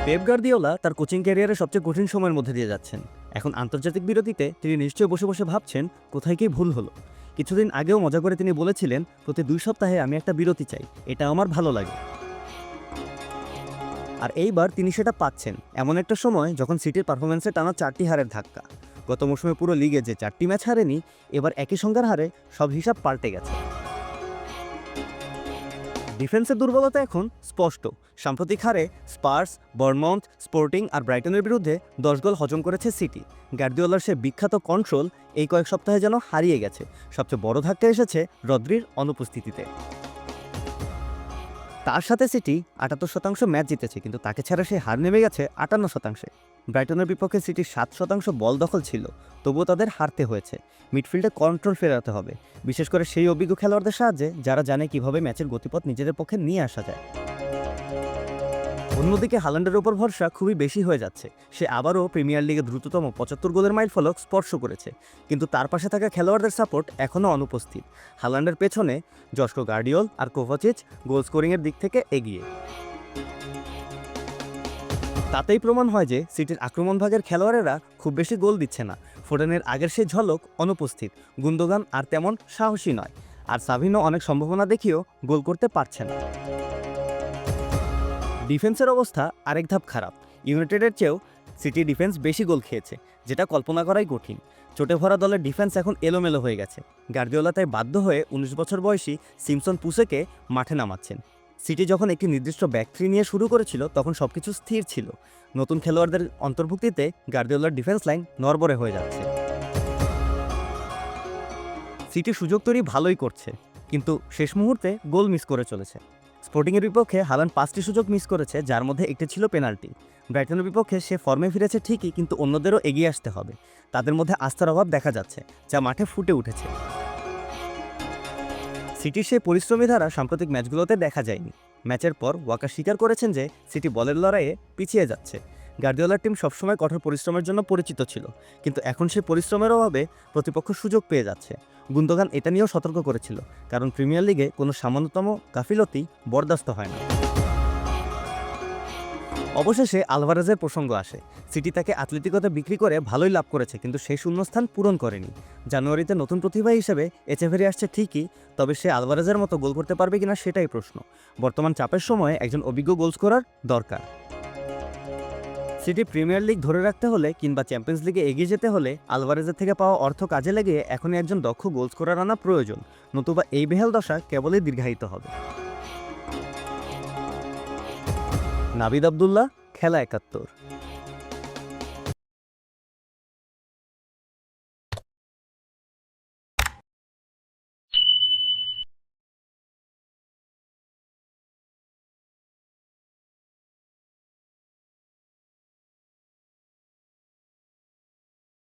Pep Guardiola তার coaching ক্যারিয়ারের সবচেয়ে কঠিন সময়ের মধ্যে দিয়ে যাচ্ছেন। এখন আন্তর্জাতিক বিরতিতে তিনি নিশ্চয়ই বসে বসে ভাবছেন কোথায় কি ভুল হলো। কিছুদিন আগেও মজা করে তিনি বলেছিলেন, প্রতি 2 সপ্তাহে আমি একটা বিরতি চাই, এটা আমার ভালো লাগে। আর এইবার তিনি সেটা পাচ্ছেন এমন একটা সময় যখন সিটির পারফরমেন্সে টানা 4টি হারের ধাক্কা। গত মৌসুমে পুরো লিগে যে 4টি ম্যাচ হারেনি, এবার একই সংখ্যার হারে সব হিসাব পাল্টে গেছে। ডিফেন্সের দুর্বলতা এখন স্পষ্ট। সাম্প্রতিক হারে স্পার্স, বর্নমাউথ, স্পোর্টিং আর ব্রাইটনের বিরুদ্ধে 10 গোল হজম করেছে সিটি। গার্দিওলার সে বিখ্যাত কন্ট্রোল এই কয়েক সপ্তাহে যেন হারিয়ে গেছে। সবচেয়ে বড় ধাক্কা এসেছে রদ্রির অনুপস্থিতিতে। তার সাথে সিটি 78% ম্যাচ জিতেছে, কিন্তু তাকে ছাড়া সে হার নেমে গেছে 58%। ব্রাইটনের বিপক্ষে সিটির 7% বল দখল ছিল, তবুও তাদের হারতে হয়েছে। মিডফিল্ডে কন্ট্রোল ফেরাতে হবে, বিশেষ করে সেই অভিজ্ঞ খেলোয়াড়দের সাহায্যে যারা জানে কিভাবে ম্যাচের গতিপথ নিজেদের পক্ষে নিয়ে আসা যায়। অন্যদিকে হাল্যান্ডের ওপর ভরসা খুবই বেশি হয়ে যাচ্ছে। সে আবারও প্রিমিয়ার লিগে দ্রুততম 75 গোলের মাইলফলক স্পর্শ করেছে, কিন্তু তার পাশে থাকা খেলোয়াড়দের সাপোর্ট এখনও অনুপস্থিত। হাল্যান্ডের পেছনে জস্কো গার্ডিওল আর কোভাচিচ গোল স্কোরিংয়ের দিক থেকে এগিয়ে। তাতেই প্রমাণ হয় যে সিটির আক্রমণভাগের খেলোয়াড়েরা খুব বেশি গোল দিচ্ছে না। ফোডেনের আগের সেই ঝলক অনুপস্থিত। গুন্দোগান আর তেমন সাহসী নয়, আর সাভিনো অনেক সম্ভাবনা দেখিয়েও গোল করতে পারছে না। ডিফেন্সের অবস্থা আরেক ধাপ খারাপ। ইউনাইটেডের চেয়েও সিটি ডিফেন্স বেশি গোল খেয়েছে, যেটা কল্পনা করাই কঠিন। চোটে ভরা দলের ডিফেন্স এখন এলোমেলো হয়ে গেছে। গার্দিওলা তাই বাধ্য হয়ে 19 বছর বয়সী সিমসন পুসেকে মাঠে নামাচ্ছেন। সিটি যখন একটি নির্দিষ্ট ব্যাক থ্রি নিয়ে শুরু করেছিল তখন সবকিছু স্থির ছিল। নতুন খেলোয়াড়দের অন্তর্ভুক্তিতে গার্দিওলার ডিফেন্স লাইন নড়বড়ে হয়ে যাচ্ছে। সিটি সুযোগ তৈরি ভালোই করছে, কিন্তু শেষ মুহূর্তে গোল মিস করে চলেছে। স্পোর্টিংয়ের বিপক্ষে হাল্যান্ড 5টি সুযোগ মিস করেছে, যার মধ্যে একটি ছিল পেনাল্টি। ব্রাইটনের বিপক্ষে সে ফর্মে ফিরেছে ঠিকই, কিন্তু অন্যদেরও এগিয়ে আসতে হবে। তাদের মধ্যে আস্থার অভাব দেখা যাচ্ছে, যা মাঠে ফুটে উঠেছে। সিটির সেই পরিশ্রমী ধারা সাম্প্রতিক ম্যাচগুলোতে দেখা যায়নি। ম্যাচের পর ওয়াকা স্বীকার করেছেন যে সিটি বলের লড়াইয়ে পিছিয়ে যাচ্ছে। গার্দিওলার টিম সবসময় কঠোর পরিশ্রমের জন্য পরিচিত ছিল, কিন্তু এখন সেই পরিশ্রমের অভাবে প্রতিপক্ষ সুযোগ পেয়ে যাচ্ছে। গুন্দোগান এটা নিয়েও সতর্ক করেছিল, কারণ প্রিমিয়ার লিগে কোনো সামান্যতম গাফিলতি বরদাস্ত হয় না। অবশেষে আলভারেজের প্রসঙ্গ আসে। সিটি তাকে আতলেতিকোতে বিক্রি করে ভালোই লাভ করেছে, কিন্তু সেই শূন্যস্থান পূরণ করেনি। জানুয়ারিতে নতুন প্রতিভা হিসেবে এচেভেরি আসছে ঠিকই, তবে সে আলভারেজের মতো গোল করতে পারবে কিনা সেটাই প্রশ্ন। বর্তমান চাপের সময়ে একজন অভিজ্ঞ গোল স্কোরার দরকার। সিটি প্রিমিয়ার লিগ ধরে রাখতে হলে কিংবা চ্যাম্পিয়ন্স লিগে এগিয়ে যেতে হলে আলভারেজের থেকে পাওয়া অর্থ কাজে লাগিয়ে এখনই একজন দক্ষ গোল স্কোরার আনা প্রয়োজন, নতুবা এই বেহাল দশা কেবলই দীর্ঘায়িত হবে। নাবিদ আবদুল্লাহ, খেলা ৭১।